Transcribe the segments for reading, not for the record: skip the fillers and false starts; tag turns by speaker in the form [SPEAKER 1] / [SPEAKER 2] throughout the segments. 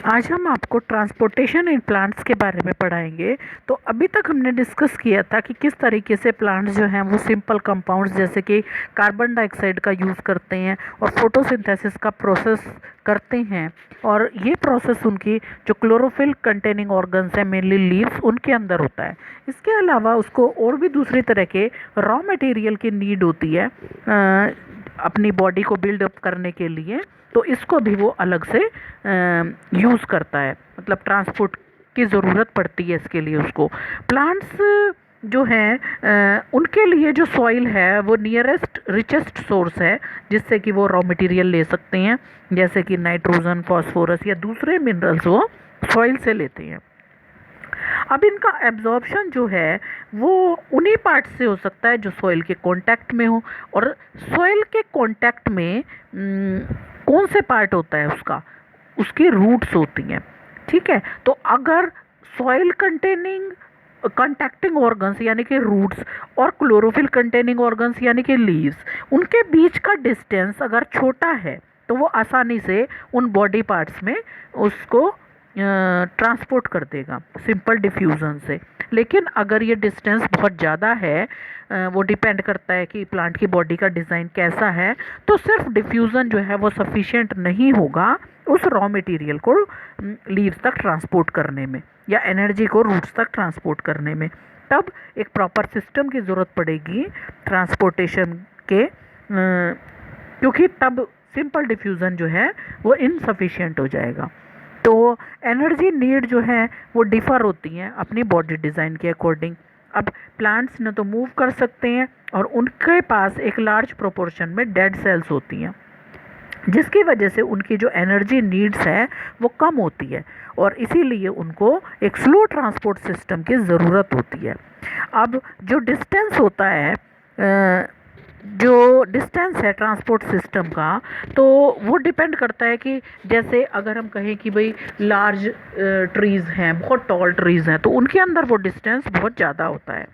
[SPEAKER 1] आज हम आपको ट्रांसपोर्टेशन इन प्लांट्स के बारे में पढ़ाएंगे। तो अभी तक हमने डिस्कस किया था कि किस तरीके से प्लांट्स जो हैं वो सिंपल कंपाउंड्स जैसे कि कार्बन डाइऑक्साइड का यूज़ करते हैं और फोटोसिंथेसिस का प्रोसेस करते हैं। और ये प्रोसेस उनकी जो क्लोरोफिल कंटेनिंग ऑर्गन्स हैं, मेनली लीव्स, उनके अंदर होता है। इसके अलावा उसको और भी दूसरी तरह के रॉ मटेरियल की नीड होती है अपनी बॉडी को बिल्डअप करने के लिए। तो इसको भी वो अलग से यूज़ करता है, मतलब ट्रांसपोर्ट की ज़रूरत पड़ती है इसके लिए उसको। प्लांट्स जो हैं उनके लिए जो सॉइल है वो नियरेस्ट रिचेस्ट सोर्स है जिससे कि वो रॉ मटेरियल ले सकते हैं, जैसे कि नाइट्रोजन, फास्फोरस या दूसरे मिनरल्स वो सॉइल से लेते हैं। अब इनका एब्जॉर्प्शन जो है वो उन्हीं पार्ट से हो सकता है जो सॉइल के कांटेक्ट में हो। और सॉइल के कांटेक्ट में कौन से पार्ट होता है उसका, उसकी रूट्स होती हैं। ठीक है, तो अगर सॉइल कंटेनिंग कंटैक्टिंग ऑर्गन्स यानी कि रूट्स और क्लोरोफिल कंटेनिंग ऑर्गन्स यानी कि लीव्स, उनके बीच का डिस्टेंस अगर छोटा है तो वो आसानी से उन बॉडी पार्ट्स में उसको ट्रांसपोर्ट कर देगा सिंपल डिफ्यूज़न से। लेकिन अगर ये डिस्टेंस बहुत ज़्यादा है, वो डिपेंड करता है कि प्लांट की बॉडी का डिज़ाइन कैसा है, तो सिर्फ डिफ्यूज़न जो है वो सफिशिएंट नहीं होगा उस रॉ मटेरियल को लीव्स तक ट्रांसपोर्ट करने में या एनर्जी को रूट्स तक ट्रांसपोर्ट करने में। तब एक प्रॉपर सिस्टम की ज़रूरत पड़ेगी ट्रांसपोर्टेशन के, क्योंकि तब सिंपल डिफ्यूज़न जो है वो इनसफिशिएंट हो जाएगा। तो एनर्जी नीड जो है वो डिफ़र होती हैं अपनी बॉडी डिज़ाइन के अकॉर्डिंग। अब प्लांट्स न तो मूव कर सकते हैं और उनके पास एक लार्ज प्रोपोर्शन में डेड सेल्स होती हैं, जिसकी वजह से उनकी जो एनर्जी नीड्स है वो कम होती है और इसीलिए उनको एक स्लो ट्रांसपोर्ट सिस्टम की ज़रूरत होती है। अब जो डिस्टेंस होता है जो डिस्टेंस है ट्रांसपोर्ट सिस्टम का, तो वो डिपेंड करता है कि जैसे अगर हम कहें कि भाई लार्ज ट्रीज़ हैं, बहुत टॉल ट्रीज़ हैं, तो उनके अंदर वो डिस्टेंस बहुत ज़्यादा होता है।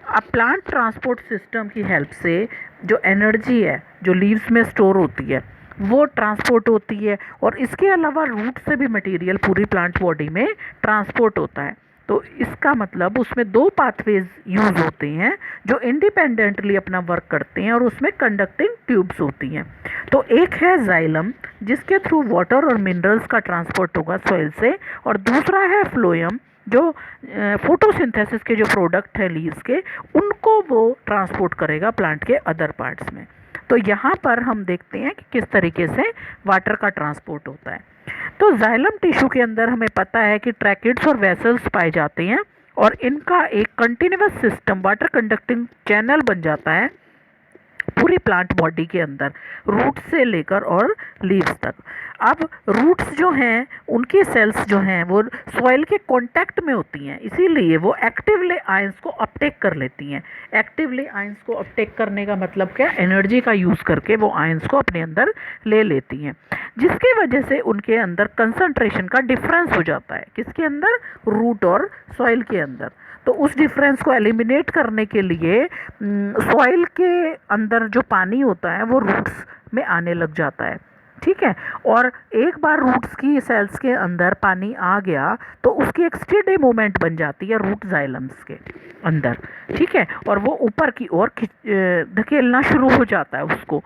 [SPEAKER 1] अब प्लांट ट्रांसपोर्ट सिस्टम की हेल्प से जो एनर्जी है जो लीव्स में स्टोर होती है वो ट्रांसपोर्ट होती है और इसके अलावा रूट से भी मटेरियल पूरी प्लांट बॉडी में ट्रांसपोर्ट होता है। तो इसका मतलब उसमें दो पाथवेज यूज़ होते हैं जो इंडिपेंडेंटली अपना वर्क करते हैं और उसमें कंडक्टिंग ट्यूब्स होती हैं। तो एक है जाइलम जिसके थ्रू वाटर और मिनरल्स का ट्रांसपोर्ट होगा सॉइल से, और दूसरा है फ्लोएम जो फोटोसिंथेसिस के जो प्रोडक्ट है लीव्स के उनको वो ट्रांसपोर्ट करेगा प्लांट के अदर पार्ट्स में। तो यहाँ पर हम देखते हैं कि किस तरीके से वाटर का ट्रांसपोर्ट होता है। तो जाइलम टिश्यू के अंदर हमें पता है कि ट्रैकिड्स और वेसल्स पाए जाते हैं और इनका एक continuous system water conducting channel बन जाता है पूरी प्लांट बॉडी के अंदर, रूट्स से लेकर और लीव्स तक। अब रूट्स जो हैं उनकी सेल्स जो हैं वो सॉइल के कांटेक्ट में होती हैं, इसीलिए वो एक्टिवली आयंस को अपटेक कर लेती हैं। एक्टिवली आयंस को अपटेक करने का मतलब क्या, एनर्जी का यूज़ करके वो आयंस को अपने अंदर ले लेती हैं, जिसकी वजह से उनके अंदर कंसंट्रेशन का डिफरेंस हो जाता है। किसके अंदर, रूट और सॉइल के अंदर। तो उस डिफरेंस को एलिमिनेट करने के लिए सॉइल के अंदर जो पानी होता है वो रूट्स में आने लग जाता है। ठीक है, और एक बार रूट्स की सेल्स के अंदर पानी आ गया तो उसकी एक स्टेडी मूवमेंट बन जाती है रूट जाइलम्स के अंदर। ठीक है, और वो ऊपर की ओर धकेलना शुरू हो जाता है उसको।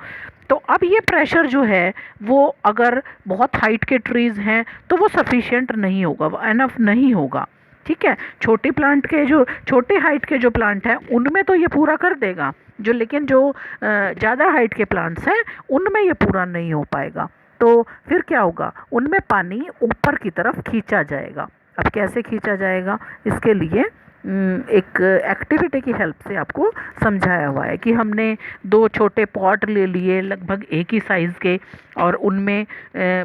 [SPEAKER 1] तो अब ये प्रेशर जो है वो अगर बहुत हाइट के ट्रीज़ हैं तो वो सफिशिएंट नहीं होगा, वो एनफ नहीं होगा। ठीक है, छोटी प्लांट के जो छोटे हाइट के जो प्लांट हैं उनमें तो ये पूरा कर देगा, जो लेकिन जो ज़्यादा हाइट के प्लांट्स हैं उनमें ये पूरा नहीं हो पाएगा। तो फिर क्या होगा, उनमें पानी ऊपर की तरफ खींचा जाएगा। अब कैसे खींचा जाएगा, इसके लिए एक एक्टिविटी की हेल्प से आपको समझाया हुआ है कि हमने दो छोटे पॉट ले लिए लगभग एक ही साइज़ के और उनमें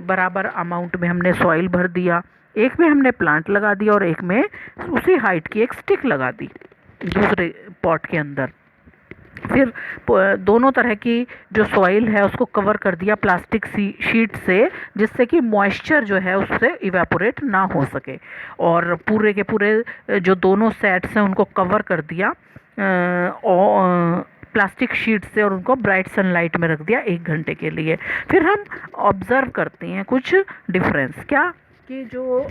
[SPEAKER 1] बराबर अमाउंट में हमने सॉइल भर दिया, एक में हमने प्लांट लगा दिया और एक में उसी हाइट की एक स्टिक लगा दी दूसरे पॉट के अंदर। फिर दोनों तरह की जो सॉइल है उसको कवर कर दिया प्लास्टिक शीट से, जिससे कि मॉइस्चर जो है उससे इवेपोरेट ना हो सके, और पूरे के पूरे जो दोनों सेट्स हैं उनको कवर कर दिया और प्लास्टिक शीट से, और उनको ब्राइट सनलाइट में रख दिया 1 घंटे के लिए। फिर हम ऑब्ज़र्व करते हैं कुछ डिफरेंस। क्या, कि जो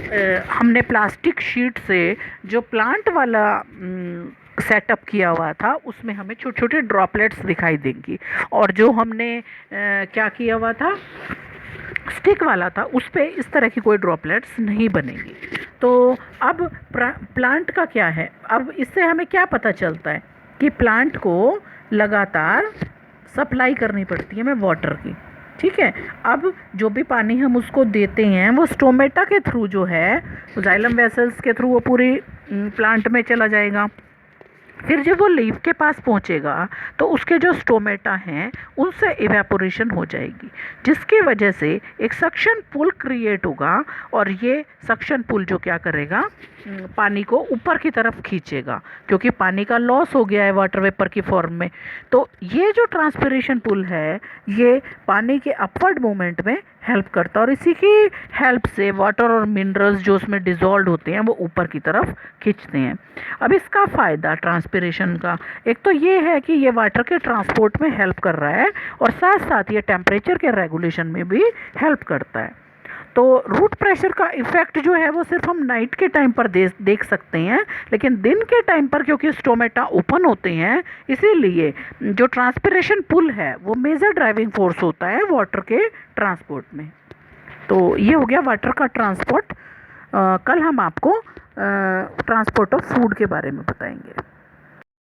[SPEAKER 1] हमने प्लास्टिक शीट से जो प्लांट वाला सेटअप किया हुआ था उसमें हमें छोटे छोटे ड्रॉपलेट्स दिखाई देंगी, और जो हमने क्या किया हुआ था स्टिक वाला था उस पे इस तरह की कोई ड्रॉपलेट्स नहीं बनेगी। तो अब प्लांट का क्या है, अब इससे हमें क्या पता चलता है कि प्लांट को लगातार सप्लाई करनी पड़ती है हमें वाटर की। ठीक है, अब जो भी पानी हम उसको देते हैं वो स्टोमेटा के थ्रू जो है, जाइलम वेसल्स के थ्रू वो पूरी प्लांट में चला जाएगा। फिर जब वो लीफ के पास पहुंचेगा तो उसके जो स्टोमेटा हैं उनसे इवेपोरेशन हो जाएगी, जिसकी वजह से एक सक्शन पुल क्रिएट होगा, और ये सक्शन पुल जो क्या करेगा पानी को ऊपर की तरफ खींचेगा, क्योंकि पानी का लॉस हो गया है वाटर वेपर की फॉर्म में। तो ये जो ट्रांसपिरेशन पुल है ये पानी के अपवर्ड मूवमेंट में हेल्प करता है, और इसी की हेल्प से वाटर और मिनरल्स जो उसमें डिजॉल्व होते हैं वो ऊपर की तरफ खींचते हैं। अब इसका फ़ायदा ट्रांसपिरेशन का एक तो ये है कि ये वाटर के ट्रांसपोर्ट में हेल्प कर रहा है, और साथ साथ ये टेम्परेचर के रेगुलेशन में भी हेल्प करता है। तो रूट प्रेशर का इफ़ेक्ट जो है वो सिर्फ हम नाइट के टाइम पर देख सकते हैं, लेकिन दिन के टाइम पर क्योंकि स्टोमेटा ओपन होते हैं इसीलिए जो ट्रांसपिरेशन पुल है वो मेजर ड्राइविंग फोर्स होता है वाटर के ट्रांसपोर्ट में। तो ये हो गया वाटर का ट्रांसपोर्ट। कल हम आपको ट्रांसपोर्ट ऑफ फूड के बारे में बताएंगे।